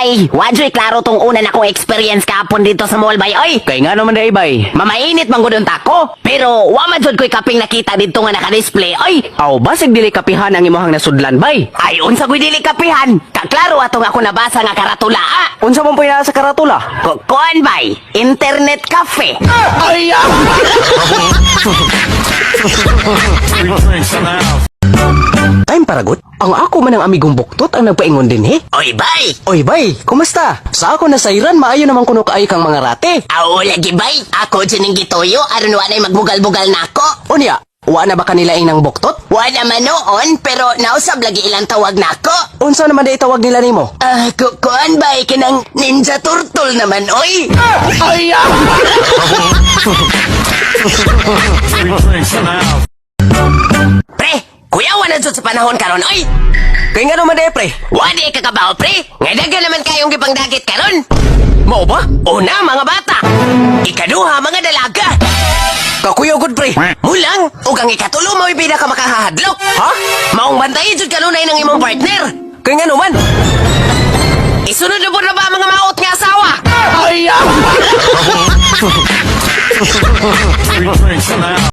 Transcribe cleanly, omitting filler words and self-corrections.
bay. Wadyo'y klaro tong una na kong experience kapon dito sa mall bay. Oy, Kay nga naman day bay. mamainit man gudon tako. Pero wa man jud ko'y kaping nakita dito nga naka-display. Oy, Aw, basig dili kapihan ang imong nasudlan bay. ay unsa ko'y dili kapihan. Kaklaro atong ako nabasa nga karatula. Unsa man po yana sa karatula? Kuan bay, internet cafe. Ay! Time paragot? Ang ako man ang amigong buktot ang nagpaingon din he. Oy bay, Oy bay, kumusta? Sa ako nasayran, maayo naman kuno kaay kang mga rate. aw lagi bay. Ako dyan ang gituyo aron wa nay magbugal-bugal nako. Unya, wa na ba kanila inang buktot? Wa naman noon, pero nausab lagi ilang tawag nako. Unsa naman day tawag nila nimo? Kuan bay, kinang Ninja Turtle naman, oy. Ay! Pre, kuya wala jud sa panahon karon, oy. Kay nga naman day pre. Wadi ka kabaw, pre. Nga dagan naman kayong gipangdagit karon. Mao ba? Una, mga bata. Ikaduha, mga dalaga. Kakuyaw gud pre. Mulang, ug ang ikatulo mo ipida ka makahadlok. Ha? Maong bantayin jud kanunay ng imong partner. Kay nga naman. Isunod na po na ba ang mga maot nga asawa? Ay!